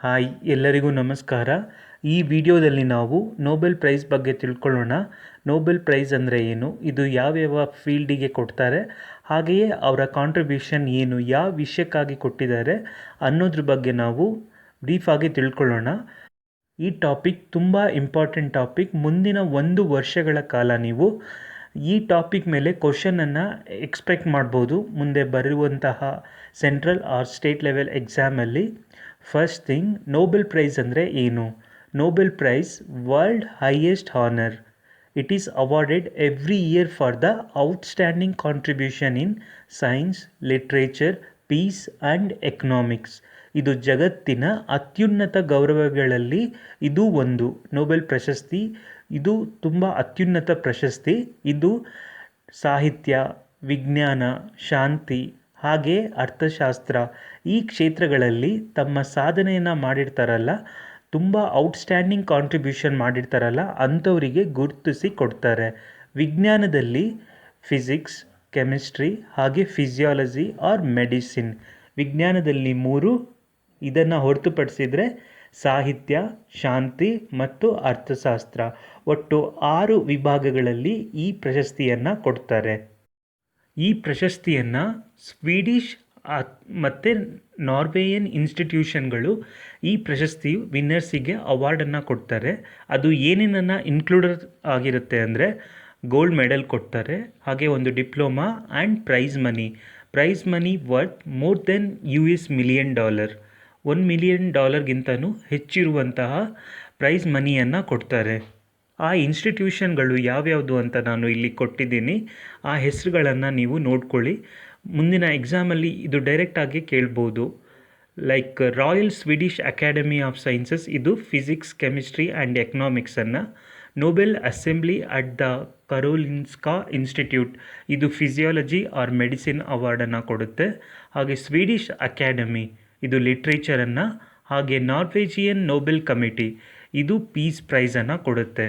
Hi ಎಲ್ಲರಿಗೂ ನಮಸ್ಕಾರ. ಈ ವಿಡಿಯೋದಲ್ಲಿ ನಾವು ನೊಬೆಲ್ ಪ್ರೈಸ್ ಬಗ್ಗೆ ತಿಳ್ಕೊಳ್ಳೋಣ. ನೊಬೆಲ್ ಪ್ರೈಸ್ ಅಂದರೆ ಏನು, ಇದು ಯಾವ್ಯಾವ ಫೀಲ್ಡಿಗೆ ಕೊಡ್ತಾರೆ, ಹಾಗೆಯೇ ಅವರ ಕಾಂಟ್ರಿಬ್ಯೂಷನ್ ಏನು, ಯಾವ ವಿಷಯಕ್ಕಾಗಿ ಕೊಟ್ಟಿದ್ದಾರೆ ಅನ್ನೋದ್ರ ಬಗ್ಗೆ ನಾವು ಬ್ರೀಫಾಗಿ ತಿಳ್ಕೊಳ್ಳೋಣ. ಈ ಟಾಪಿಕ್ ತುಂಬ ಇಂಪಾರ್ಟೆಂಟ್ ಟಾಪಿಕ್. ಮುಂದಿನ 1 ವರ್ಷಗಳ ಕಾಲ ನೀವು ಈ ಟಾಪಿಕ್ ಮೇಲೆ ಕ್ವಶನನ್ನು ಎಕ್ಸ್ಪೆಕ್ಟ್ ಮಾಡ್ಬೋದು ಮುಂದೆ ಬರುವಂತಹ ಸೆಂಟ್ರಲ್ ಆರ್ ಸ್ಟೇಟ್ ಲೆವೆಲ್ ಎಕ್ಸಾಮಲ್ಲಿ. ಫಸ್ಟ್ ಥಿಂಗ್, ನೊಬೆಲ್ ಪ್ರೈಸ್ ಅಂದರೆ ಏನು? Nobel prize world highest honour. It is awarded every year for the outstanding contribution in science, literature, peace and economics. ಇದು ಜಗತ್ತಿನ ಅತ್ಯುನ್ನತ ಗೌರವಗಳಲ್ಲಿ ಇದು ಒಂದು. ನೊಬೆಲ್ ಪ್ರಶಸ್ತಿ ಇದು ತುಂಬ ಅತ್ಯುನ್ನತ ಪ್ರಶಸ್ತಿ. ಇದು ಸಾಹಿತ್ಯ, ವಿಜ್ಞಾನ, ಶಾಂತಿ ಹಾಗೆ ಅರ್ಥಶಾಸ್ತ್ರ ಈ ಕ್ಷೇತ್ರಗಳಲ್ಲಿ ತಮ್ಮ ಸಾಧನೆಯನ್ನು ಮಾಡಿರ್ತಾರಲ್ಲ, ತುಂಬ ಔಟ್ಸ್ಟ್ಯಾಂಡಿಂಗ್ ಕಾಂಟ್ರಿಬ್ಯೂಷನ್ ಮಾಡಿರ್ತಾರಲ್ಲ ಅಂಥವರಿಗೆ ಗುರುತಿಸಿ ಕೊಡ್ತಾರೆ. ವಿಜ್ಞಾನದಲ್ಲಿ ಫಿಸಿಕ್ಸ್, ಕೆಮಿಸ್ಟ್ರಿ ಹಾಗೆ ಫಿಸಿಯಾಲಜಿ ಆರ್ ಮೆಡಿಸಿನ್. ವಿಜ್ಞಾನದಲ್ಲಿ 3, ಇದನ್ನು ಹೊರತುಪಡಿಸಿದರೆ ಸಾಹಿತ್ಯ, ಶಾಂತಿ ಮತ್ತು ಅರ್ಥಶಾಸ್ತ್ರ. ಒಟ್ಟು 6 ವಿಭಾಗಗಳಲ್ಲಿ ಈ ಪ್ರಶಸ್ತಿಯನ್ನು ಕೊಡ್ತಾರೆ. ಈ ಪ್ರಶಸ್ತಿಯನ್ನು ಸ್ವೀಡಿಷ್ ಮತ್ತು ನಾರ್ವೇಯನ್ ಇನ್ಸ್ಟಿಟ್ಯೂಷನ್ಗಳು ಈ ಪ್ರಶಸ್ತಿಯು ವಿನ್ನರ್ಸಿಗೆ ಅವಾರ್ಡನ್ನು ಕೊಡ್ತಾರೆ. ಅದು ಏನೇನನ್ನು ಇನ್ಕ್ಲೂಡರ್ ಆಗಿರುತ್ತೆ ಅಂದರೆ ಗೋಲ್ಡ್ ಮೆಡಲ್ ಕೊಡ್ತಾರೆ, ಹಾಗೆ ಒಂದು diploma and prize money worth more than US $1 million. $1 million ಹೆಚ್ಚಿರುವಂತಹ ಪ್ರೈಸ್ ಮನಿಯನ್ನು ಕೊಡ್ತಾರೆ. ಆ ಇನ್ಸ್ಟಿಟ್ಯೂಷನ್ಗಳು ಯಾವ್ಯಾವುದು ಅಂತ ನಾನು ಇಲ್ಲಿ ಕೊಟ್ಟಿದ್ದೀನಿ. ಆ ಹೆಸರುಗಳನ್ನು ನೀವು ನೋಡ್ಕೊಳ್ಳಿ. ಮುಂದಿನ ಎಕ್ಸಾಮಲ್ಲಿ ಇದು ಡೈರೆಕ್ಟಾಗಿ ಕೇಳ್ಬೋದು. Like royal Swedish academy of sciences, ಇದು ಫಿಸಿಕ್ಸ್, ಕೆಮಿಸ್ಟ್ರಿ ಆ್ಯಂಡ್ ಎಕನಾಮಿಕ್ಸನ್ನು. Nobel assembly at the Karolinska institute, ಇದು ಫಿಸಿಯಾಲಜಿ ಆರ್ ಮೆಡಿಸಿನ್ ಅವಾರ್ಡನ್ನು ಕೊಡುತ್ತೆ. ಹಾಗೆ ಸ್ವೀಡಿಷ್ ಅಕಾಡೆಮಿ ಇದು ಲಿಟ್ರೇಚರನ್ನು, ಹಾಗೆ ನಾರ್ವೇಜಿಯನ್ ನೊಬೆಲ್ ಕಮಿಟಿ ಇದು ಪೀಸ್ ಪ್ರೈಸನ್ನು ಕೊಡುತ್ತೆ.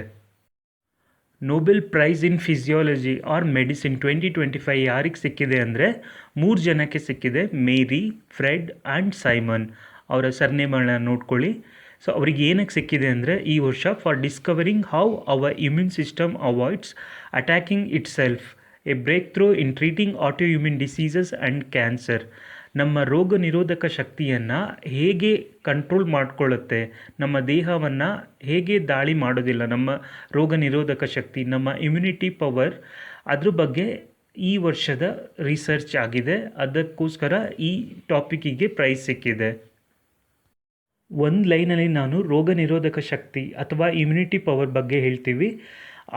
Nobel prize in physiology or medicine 2025 ಯಾರಿಗೆ ಸಿಕ್ಕಿದೆ ಅಂದರೆ 3 ಜನಕ್ಕೆ ಸಿಕ್ಕಿದೆ. Mary, Fred and Simon. ಅವರ ಸರ್ನೇಮ್ಗಳನ್ನ ನೋಡ್ಕೊಳ್ಳಿ. ಸೊ ಅವ್ರಿಗೆ ಏನಕ್ಕೆ ಸಿಕ್ಕಿದೆ ಅಂದರೆ ಈ ವರ್ಷ for discovering how our immune system avoids attacking itself, a breakthrough in treating autoimmune diseases and cancer. ನಮ್ಮ ರೋಗ ನಿರೋಧಕ ಶಕ್ತಿಯನ್ನು ಹೇಗೆ ಕಂಟ್ರೋಲ್ ಮಾಡಿಕೊಳ್ಳುತ್ತೆ, ನಮ್ಮ ದೇಹವನ್ನು ಹೇಗೆ ದಾಳಿ ಮಾಡೋದಿಲ್ಲ ನಮ್ಮ ರೋಗ ನಿರೋಧಕ ಶಕ್ತಿ, ನಮ್ಮ ಇಮ್ಯುನಿಟಿ ಪವರ್, ಅದ್ರ ಬಗ್ಗೆ ಈ ವರ್ಷದ ರಿಸರ್ಚ್ ಆಗಿದೆ. ಅದಕ್ಕೋಸ್ಕರ ಈ ಟಾಪಿಕ್ಕಿಗೆ ಪ್ರೈಸ್ ಸಿಕ್ಕಿದೆ. ಒಂದು ಲೈನಲ್ಲಿ ನಾನು ರೋಗ ನಿರೋಧಕ ಶಕ್ತಿ ಅಥವಾ ಇಮ್ಯುನಿಟಿ ಪವರ್ ಬಗ್ಗೆ ಹೇಳ್ತೀವಿ.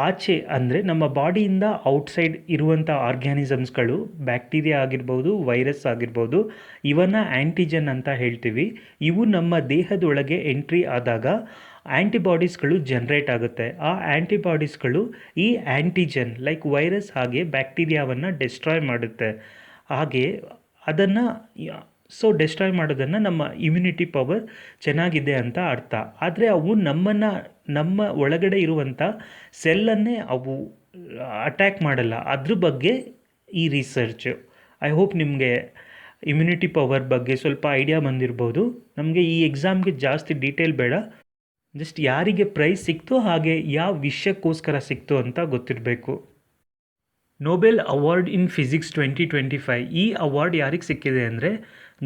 ಆಚೆ ಅಂದರೆ ನಮ್ಮ ಬಾಡಿಯಿಂದ ಔಟ್ಸೈಡ್ ಇರುವಂಥ ಆರ್ಗ್ಯಾನಿಸಮ್ಸ್ಗಳು, ಬ್ಯಾಕ್ಟೀರಿಯಾ ಆಗಿರ್ಬೋದು, ವೈರಸ್ ಆಗಿರ್ಬೋದು, ಇವನ್ನು ಆ್ಯಂಟಿಜನ್ ಅಂತ ಹೇಳ್ತೀವಿ. ಇವು ನಮ್ಮ ದೇಹದೊಳಗೆ ಎಂಟ್ರಿ ಆದಾಗ ಆ್ಯಂಟಿಬಾಡೀಸ್ಗಳು ಜನ್ರೇಟ್ ಆಗುತ್ತೆ. ಆ ಆ್ಯಂಟಿಬಾಡೀಸ್ಗಳು ಈ ಆ್ಯಂಟಿಜನ್ ಲೈಕ್ ವೈರಸ್ ಹಾಗೆ ಬ್ಯಾಕ್ಟೀರಿಯಾವನ್ನು ಡೆಸ್ಟ್ರಾಯ್ ಮಾಡುತ್ತೆ. ಹಾಗೆ ಅದನ್ನು ಡೆಸ್ಟ್ರಾಯ್ ಮಾಡೋದನ್ನು ನಮ್ಮ ಇಮ್ಯುನಿಟಿ ಪವರ್ ಚೆನ್ನಾಗಿದೆ ಅಂತ ಅರ್ಥ. ಆದರೆ ಅವು ನಮ್ಮ ಒಳಗಡೆ ಇರುವಂಥ ಸೆಲ್ಲನ್ನೇ ಅವು ಅಟ್ಯಾಕ್ ಮಾಡಲ್ಲ. ಅದ್ರ ಬಗ್ಗೆ ಈ ರಿಸರ್ಚ್. ಐ ಹೋಪ್ ನಿಮಗೆ ಇಮ್ಯುನಿಟಿ ಪವರ್ ಬಗ್ಗೆ ಸ್ವಲ್ಪ ಐಡಿಯಾ ಬಂದಿರ್ಬೋದು. ನಮಗೆ ಈ ಎಕ್ಸಾಮ್ಗೆ ಜಾಸ್ತಿ ಡೀಟೇಲ್ ಬೇಡ, ಜಸ್ಟ್ ಯಾರಿಗೆ ಪ್ರೈಸ್ ಸಿಕ್ತು ಹಾಗೆ ಯಾವ ವಿಷಯಕ್ಕೋಸ್ಕರ ಸಿಕ್ತು ಅಂತ ಗೊತ್ತಿರಬೇಕು. ನೊಬೆಲ್ ಅವಾರ್ಡ್ ಇನ್ ಫಿಸಿಕ್ಸ್ 2025, ಈ ಅವಾರ್ಡ್ ಯಾರಿಗೆ ಸಿಕ್ಕಿದೆ ಅಂದರೆ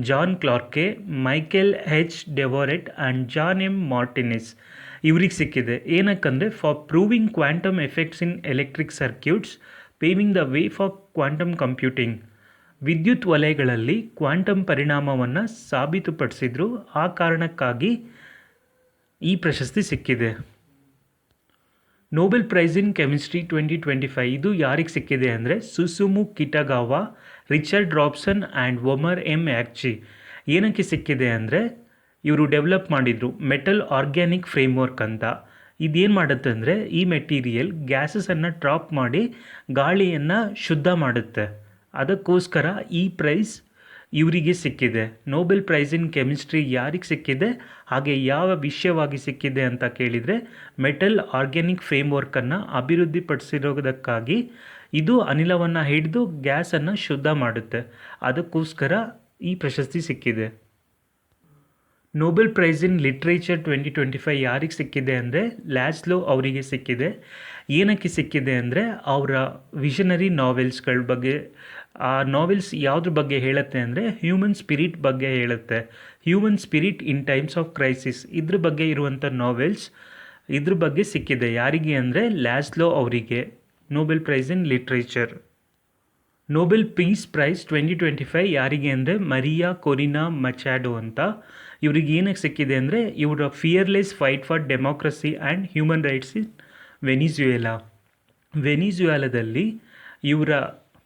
John Clarke, Michael H. Devoret and John M. Martinis ಇವ್ರಿಗೆ ಸಿಕ್ಕಿದೆ. ಏನಕ್ಕಂದರೆ for proving quantum effects in electric circuits, paving the way for quantum computing. ವಿದ್ಯುತ್ ವಲಯಗಳಲ್ಲಿ ಕ್ವಾಂಟಮ್ ಪರಿಣಾಮವನ್ನು ಸಾಬೀತುಪಡಿಸಿದ್ರು. ಆ ಕಾರಣಕ್ಕಾಗಿ ಈ ಪ್ರಶಸ್ತಿ ಸಿಕ್ಕಿದೆ. ನೊಬೆಲ್ ಪ್ರೈಸ್ ಇನ್ ಕೆಮಿಸ್ಟ್ರಿ 2025, ಇದು ಯಾರಿಗೆ ಸಿಕ್ಕಿದೆ ಅಂದರೆ ಸುಸುಮು ಕಿಟಗಾವಾ, ರಿಚರ್ಡ್ ರಾಬ್ಸನ್ ಆ್ಯಂಡ್ ಒಮರ್ M. ಆ್ಯಕ್ಚಿ. ಏನಕ್ಕೆ ಸಿಕ್ಕಿದೆ ಅಂದರೆ ಇವರು ಡೆವಲಪ್ ಮಾಡಿದರು ಮೆಟಲ್ ಆರ್ಗ್ಯಾನಿಕ್ ಫ್ರೇಮ್ವರ್ಕ್ ಅಂತ. ಇದೇನು ಮಾಡುತ್ತೆ ಅಂದರೆ ಈ ಮೆಟೀರಿಯಲ್ ಗ್ಯಾಸಸನ್ನು ಟ್ರಾಪ್ ಮಾಡಿ ಗಾಳಿಯನ್ನು ಶುದ್ಧ ಮಾಡುತ್ತೆ. ಅದಕ್ಕೋಸ್ಕರ ಈ ಪ್ರೈಸ್ ಇವರಿಗೆ ಸಿಕ್ಕಿದೆ. ನೊಬೆಲ್ ಪ್ರೈಸ್ ಇನ್ ಕೆಮಿಸ್ಟ್ರಿ ಯಾರಿಗೆ ಸಿಕ್ಕಿದೆ ಹಾಗೆ ಯಾವ ವಿಷಯವಾಗಿ ಸಿಕ್ಕಿದೆ ಅಂತ ಕೇಳಿದರೆ ಮೆಟಲ್ ಆರ್ಗ್ಯಾನಿಕ್ ಫ್ರೇಮ್ವರ್ಕನ್ನು ಅಭಿವೃದ್ಧಿಪಡಿಸಿರೋದಕ್ಕಾಗಿ. ಇದು ಅನಿಲವನ್ನು ಹಿಡಿದು ಗ್ಯಾಸನ್ನು ಶುದ್ಧ ಮಾಡುತ್ತೆ. ಅದಕ್ಕೋಸ್ಕರ ಈ ಪ್ರಶಸ್ತಿ ಸಿಕ್ಕಿದೆ. ನೋಬೆಲ್ ಪ್ರೈಸ್ ಇನ್ ಲಿಟ್ರೇಚರ್ 2025 ಯಾರಿಗೆ ಸಿಕ್ಕಿದೆ ಅಂದರೆ ಲ್ಯಾಸ್ಲೋ ಅವರಿಗೆ ಸಿಕ್ಕಿದೆ. ಏನಕ್ಕೆ ಸಿಕ್ಕಿದೆ ಅಂದರೆ ಅವರ ವಿಷನರಿ ನಾವೆಲ್ಸ್ಗಳ ಬಗ್ಗೆ. ಆ ನಾವೆಲ್ಸ್ ಯಾವುದ್ರ ಬಗ್ಗೆ ಹೇಳುತ್ತೆ ಅಂದರೆ ಹ್ಯೂಮನ್ ಸ್ಪಿರಿಟ್ ಬಗ್ಗೆ ಹೇಳುತ್ತೆ. Human spirit in times of crisis ಇದ್ರ ಬಗ್ಗೆ ಇರುವಂಥ ನಾವೆಲ್ಸ್ ಇದ್ರ ಬಗ್ಗೆ ಸಿಕ್ಕಿದೆ. ಯಾರಿಗೆ ಅಂದರೆ ಲ್ಯಾಸ್ಲೋ ಅವರಿಗೆ Nobel prize in literature. Nobel peace prize 2025 ಯಾರಿಗೆ ಅಂದರೆ ಮರಿಯಾ ಕೊರಿನಾ ಮಚಾಡೋ ಅಂತ. ಇವ್ರಿಗೆ ಏನಕ್ಕೆ ಸಿಕ್ಕಿದೆ ಅಂದರೆ ಇವರ fearless fight for democracy and human rights in ವೆನಿಜುವೆಲಾದಲ್ಲಿ ಇವರ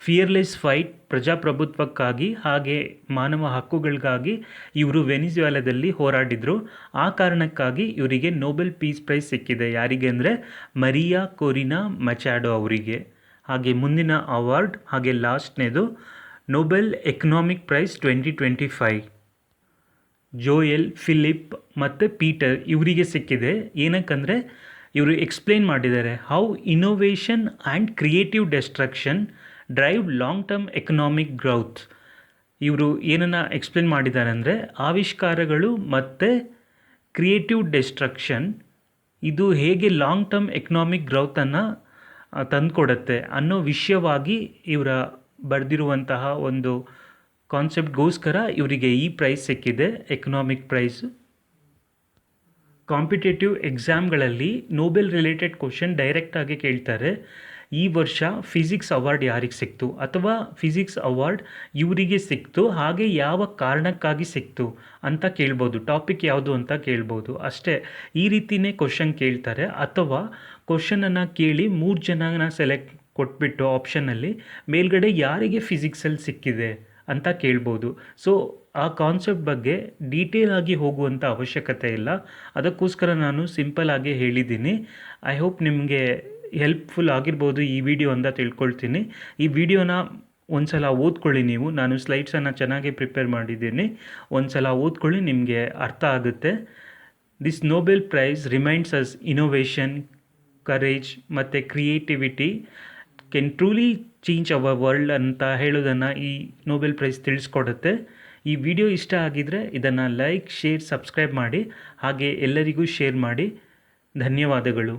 ಫಿಯರ್ಲೆಸ್ ಫೈಟ್ ಪ್ರಜಾಪ್ರಭುತ್ವಕ್ಕಾಗಿ ಹಾಗೆ ಮಾನವ ಹಕ್ಕುಗಳಿಗಾಗಿ ಇವರು ವೆನಿಜುವೆಲಾದಲ್ಲಿ ಹೋರಾಡಿದರು. ಆ ಕಾರಣಕ್ಕಾಗಿ ಇವರಿಗೆ ನೋಬೆಲ್ ಪೀಸ್ ಪ್ರೈಸ್ ಸಿಕ್ಕಿದೆ. ಯಾರಿಗೆ ಅಂದರೆ ಮರಿಯಾ ಕೊರಿನಾ ಮಚಾಡೋ ಅವರಿಗೆ. ಹಾಗೆ ಮುಂದಿನ ಅವಾರ್ಡ್ ಹಾಗೆ ಲಾಸ್ಟ್ನೇದು Nobel economic price 2025 Joel, Philip ಮತ್ತು ಪೀಟರ್ ಇವರಿಗೆ ಸಿಕ್ಕಿದೆ. ಏನಕ್ಕಂದರೆ ಇವರು ಎಕ್ಸ್ಪ್ಲೇನ್ ಮಾಡಿದ್ದಾರೆ how innovation and creative destruction drive long term economic growth. ಇವರು ಏನನ್ನು ಎಕ್ಸ್ಪ್ಲೇನ್ ಮಾಡಿದ್ದಾರೆ ಅಂದರೆ ಆವಿಷ್ಕಾರಗಳು ಮತ್ತು ಕ್ರಿಯೇಟಿವ್ ಡೆಸ್ಟ್ರಕ್ಷನ್ ಇದು ಹೇಗೆ ಲಾಂಗ್ ಟರ್ಮ್ ಎಕನಾಮಿಕ್ ಗ್ರೌತನ್ನು ತಂದುಕೊಡುತ್ತೆ ಅನ್ನೋ ವಿಷಯವಾಗಿ ಇವರ ಬರೆದಿರುವಂತಹ ಒಂದು ಕಾನ್ಸೆಪ್ಟ್ಗೋಸ್ಕರ ಇವರಿಗೆ ಈ ಪ್ರೈಸ್ ಸಿಕ್ಕಿದೆ, ಎಕನಾಮಿಕ್ ಪ್ರೈಸು. ಕಾಂಪಿಟೇಟಿವ್ ಎಕ್ಸಾಮ್ಗಳಲ್ಲಿ ನೋಬೆಲ್ ರಿಲೇಟೆಡ್ ಕ್ವಶನ್ ಡೈರೆಕ್ಟಾಗಿ ಕೇಳ್ತಾರೆ. ಈ ವರ್ಷ ಫಿಸಿಕ್ಸ್ ಅವಾರ್ಡ್ ಯಾರಿಗೆ ಸಿಕ್ತು ಅಥವಾ ಫಿಸಿಕ್ಸ್ ಅವಾರ್ಡ್ ಇವರಿಗೆ ಸಿಕ್ತು, ಹಾಗೆ ಯಾವ ಕಾರಣಕ್ಕಾಗಿ ಸಿಕ್ತು ಅಂತ ಕೇಳ್ಬೋದು. ಟಾಪಿಕ್ ಯಾವುದು ಅಂತ ಕೇಳ್ಬೋದು ಅಷ್ಟೇ. ಈ ರೀತಿಯೇ ಕ್ವಶನ್ ಕೇಳ್ತಾರೆ. ಅಥವಾ ಕ್ವಶನನ್ನು ಕೇಳಿ 3 ಜನನ ಸೆಲೆಕ್ಟ್ ಕೊಟ್ಬಿಟ್ಟು ಆಪ್ಷನಲ್ಲಿ ಮೇಲ್ಗಡೆ ಯಾರಿಗೆ ಫಿಸಿಕ್ಸಲ್ಲಿ ಸಿಕ್ಕಿದೆ ಅಂತ ಕೇಳ್ಬೋದು. ಸೊ ಆ ಕಾನ್ಸೆಪ್ಟ್ ಬಗ್ಗೆ ಡೀಟೇಲ್ ಆಗಿ ಹೋಗುವಂಥ ಅವಶ್ಯಕತೆ ಇಲ್ಲ. ಅದಕ್ಕೋಸ್ಕರ ನಾನು ಸಿಂಪಲ್ ಆಗಿ ಹೇಳಿದ್ದೀನಿ. ಐ ಹೋಪ್ ನಿಮಗೆ ಹೆಲ್ಪ್ಫುಲ್ ಆಗಿರ್ಬೋದು ಈ ವಿಡಿಯೋ ಅಂತ ತಿಳ್ಕೊಳ್ತೀನಿ. ಈ ವಿಡಿಯೋನ ಒಂದು ಸಲ ಓದ್ಕೊಳ್ಳಿ ನೀವು. ನಾನು ಸ್ಲೈಡ್ಸನ್ನು ಚೆನ್ನಾಗಿ ಪ್ರಿಪೇರ್ ಮಾಡಿದ್ದೀನಿ. ಒಂದು ಸಲ ಓದ್ಕೊಳ್ಳಿ, ನಿಮಗೆ ಅರ್ಥ ಆಗುತ್ತೆ. This Nobel prize reminds us innovation, courage ಮತ್ತು creativity can truly change our world ಅಂತ ಹೇಳೋದನ್ನು ಈ ನೋಬೆಲ್ ಪ್ರೈಸ್ ತಿಳಿಸ್ಕೊಡುತ್ತೆ. ಈ ವಿಡಿಯೋ ಇಷ್ಟ ಆಗಿದ್ದರೆ ಇದನ್ನು ಲೈಕ್, ಶೇರ್, ಸಬ್ಸ್ಕ್ರೈಬ್ ಮಾಡಿ. ಹಾಗೆ ಎಲ್ಲರಿಗೂ ಶೇರ್ ಮಾಡಿ. ಧನ್ಯವಾದಗಳು.